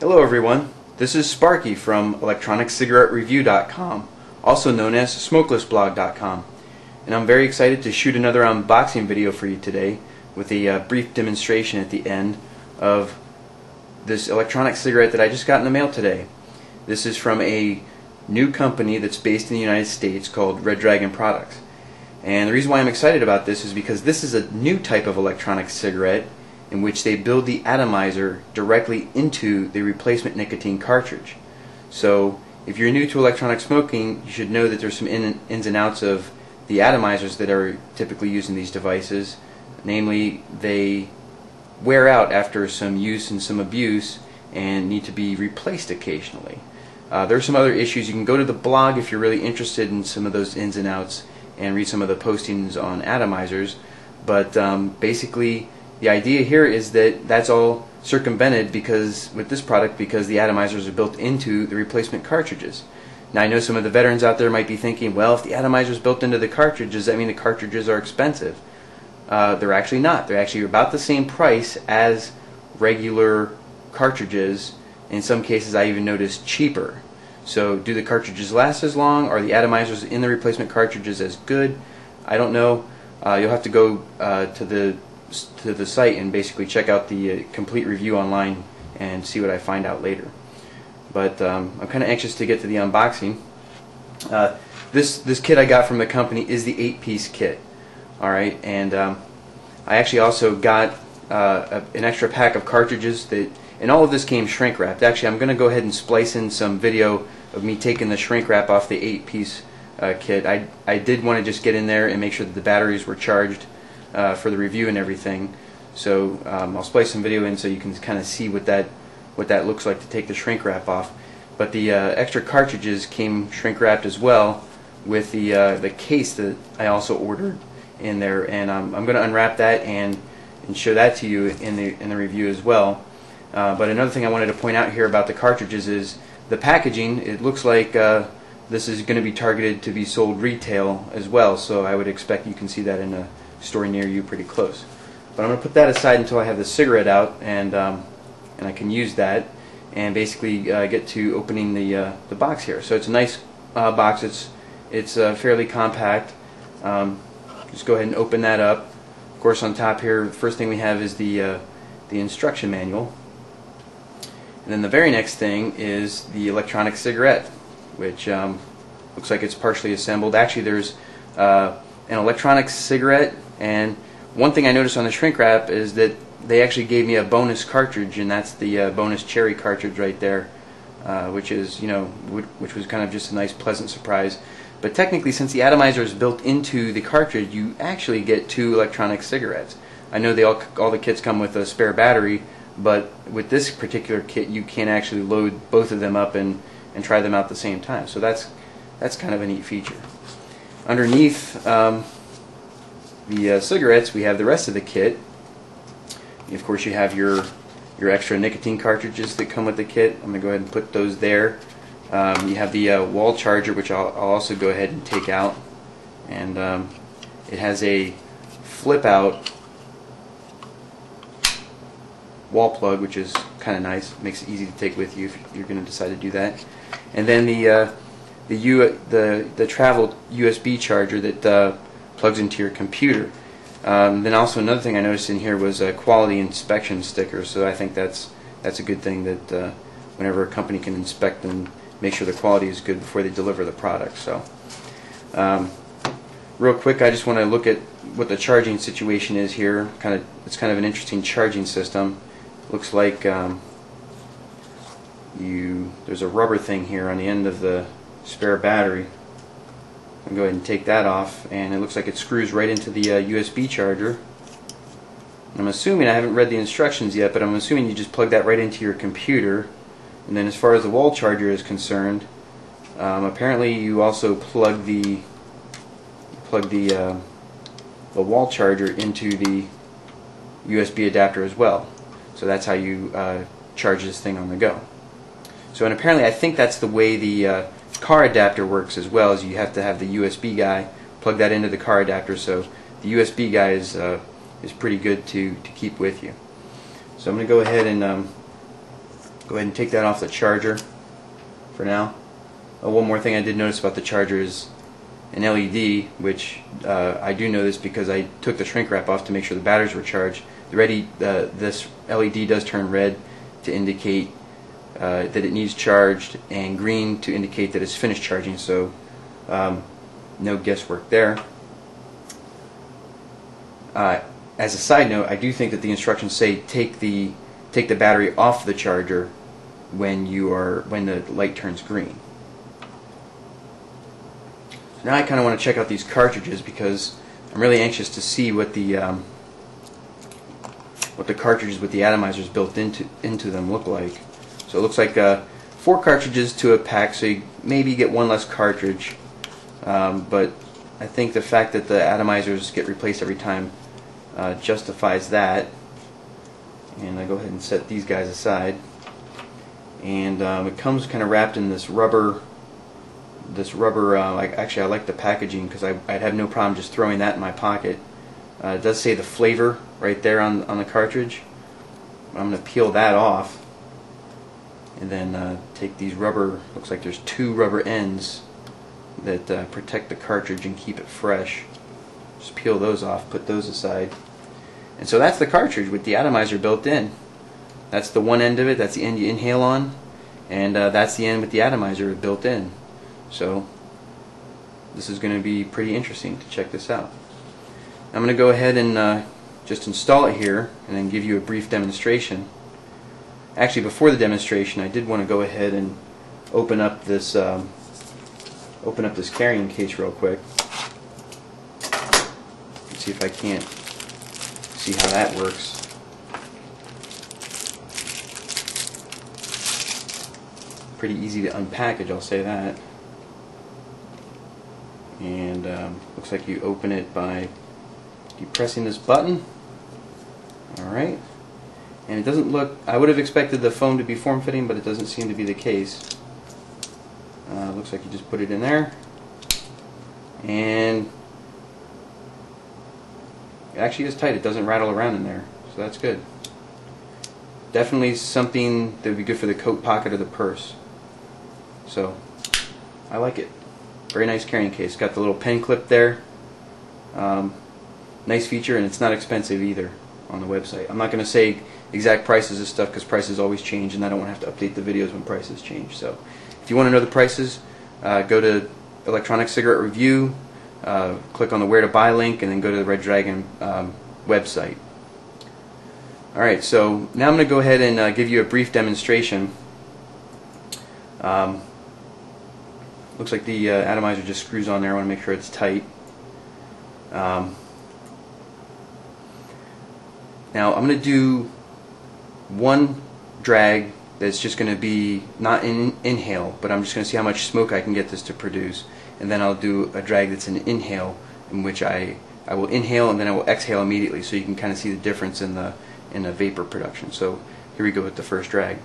Hello everyone, this is Sparky from electroniccigarettereview.com, also known as smokelessblog.com, and I'm very excited to shoot another unboxing video for you today with a brief demonstration at the end of this electronic cigarette that I just got in the mail today. This is from a new company that's based in the United States called Red Dragon Products. And the reason why I'm excited about this is because this is a new type of electronic cigarette in which they build the atomizer directly into the replacement nicotine cartridge. So if you're new to electronic smoking, you should know that there's some ins and outs of the atomizers that are typically used in these devices. Namely, they wear out after some use and some abuse and need to be replaced occasionally. There are some other issues. You can go to the blog if you're really interested in some of those ins and outs and read some of the postings on atomizers, but basically the idea here is that that's all circumvented with this product because the atomizers are built into the replacement cartridges. Now I know some of the veterans out there might be thinking, well, if the atomizer is built into the cartridge, does that mean the cartridges are expensive? They're actually not. They're actually about the same price as regular cartridges. In some cases I even noticed cheaper. So do the cartridges last as long? Are the atomizers in the replacement cartridges as good? I don't know. You'll have to go to the site and basically check out the complete review online and see what I find out later. But I'm kind of anxious to get to the unboxing. This kit I got from the company is the 8-piece kit. Alright, and I actually also got an extra pack of cartridges and all of this came shrink wrapped. Actually, I'm going to go ahead and splice in some video of me taking the shrink wrap off the 8-piece kit. I did want to just get in there and make sure that the batteries were charged for the review and everything. So I'll splice some video in so you can kind of see what that looks like to take the shrink wrap off. But the extra cartridges came shrink wrapped as well with the case that I also ordered in there, and I'm going to unwrap that and show that to you in the review as well. But another thing I wanted to point out here about the cartridges is the packaging. It looks like this is going to be targeted to be sold retail as well, so I would expect you can see that in a store near you pretty close. But I'm going to put that aside until I have the cigarette out and I can use that and basically get to opening the box here. So it's a nice box. It's fairly compact. Just go ahead and open that up. Of course, on top here, the first thing we have is the instruction manual. And then the very next thing is the electronic cigarette, which looks like it's partially assembled. Actually, there's an electronic cigarette, and one thing I noticed on the shrink wrap is that they actually gave me a bonus cartridge, and that's the bonus cherry cartridge right there, which is, which was kind of just a nice pleasant surprise. But technically, since the atomizer is built into the cartridge, you actually get 2 electronic cigarettes. I know all the kits come with a spare battery, but with this particular kit you can actually load both of them up and try them out at the same time. So that's kind of a neat feature. Underneath the cigarettes, we have the rest of the kit. Of course, you have your extra nicotine cartridges that come with the kit. I'm going to go ahead and put those there. You have the wall charger, which I'll also go ahead and take out, and it has a flip out wall plug, which is kind of nice. Makes it easy to take with you if you're going to decide to do that. And then the travel USB charger that plugs into your computer. Then also another thing I noticed in here was a quality inspection sticker. So I think that's a good thing that whenever a company can inspect and make sure the quality is good before they deliver the product. So real quick, I just want to look at what the charging situation is here. It's kind of an interesting charging system. Looks like there's a rubber thing here on the end of the spare battery. I'll go ahead and take that off, and it looks like it screws right into the USB charger. I'm assuming, I haven't read the instructions yet, but I'm assuming you just plug that right into your computer. And then as far as the wall charger is concerned, apparently you also plug the wall charger into the USB adapter as well. So that's how you charge this thing on the go. So, and apparently I think that's the way the car adapter works as well, is you have to have the USB guy plug that into the car adapter, so the USB guy is pretty good to keep with you. So I'm going to go ahead and go ahead and take that off the charger for now. One more thing I did notice about the charger is an LED, which I do know this because I took the shrink wrap off to make sure the batteries were charged. This LED does turn red to indicate that it needs charged, and green to indicate that it's finished charging, so no guesswork there. As a side note, I do think that the instructions say take the battery off the charger when the light turns green. Now I kind of want to check out these cartridges because I'm really anxious to see what the cartridges with the atomizers built into them look like. So it looks like 4 cartridges to a pack, so you maybe get one less cartridge. But I think the fact that the atomizers get replaced every time justifies that. And I go ahead and set these guys aside. And it comes kind of wrapped in this rubber. Actually, I like the packaging because I'd have no problem just throwing that in my pocket. It does say the flavor right there on the cartridge. I'm going to peel that off and then take these rubber, looks like there's 2 rubber ends that protect the cartridge and keep it fresh. Just peel those off, put those aside. And so that's the cartridge with the atomizer built in. That's the one end of it, that's the end you inhale on, and that's the end with the atomizer built in. So this is going to be pretty interesting to check this out. I'm going to go ahead and just install it here and then give you a brief demonstration. Actually, before the demonstration, I did want to go ahead and open up this carrying case real quick. Let's see if I can't see how that works. Pretty easy to unpackage, I'll say that. And looks like you open it by depressing this button. Alright. And it doesn't look, I would have expected the foam to be form-fitting, but it doesn't seem to be the case. Looks like you just put it in there. And it actually is tight, it doesn't rattle around in there, so that's good. Definitely something that would be good for the coat pocket or the purse. So, I like it. Very nice carrying case. Got the little pen clip there. Nice feature, and it's not expensive either on the website. I'm not going to say exact prices of stuff because prices always change, and I don't want to have to update the videos when prices change. So, if you want to know the prices, go to Electronic Cigarette Review, click on the Where to Buy link, and then go to the Red Dragon website. Alright, so now I'm going to go ahead and give you a brief demonstration. Looks like the atomizer just screws on there. I want to make sure it's tight. Now I'm going to do one drag that's just going to be not an inhale, but I'm just going to see how much smoke I can get this to produce, and then I'll do a drag that's an inhale, in which I will inhale and then I will exhale immediately, so you can kind of see the difference in the vapor production. So here we go with the first drag.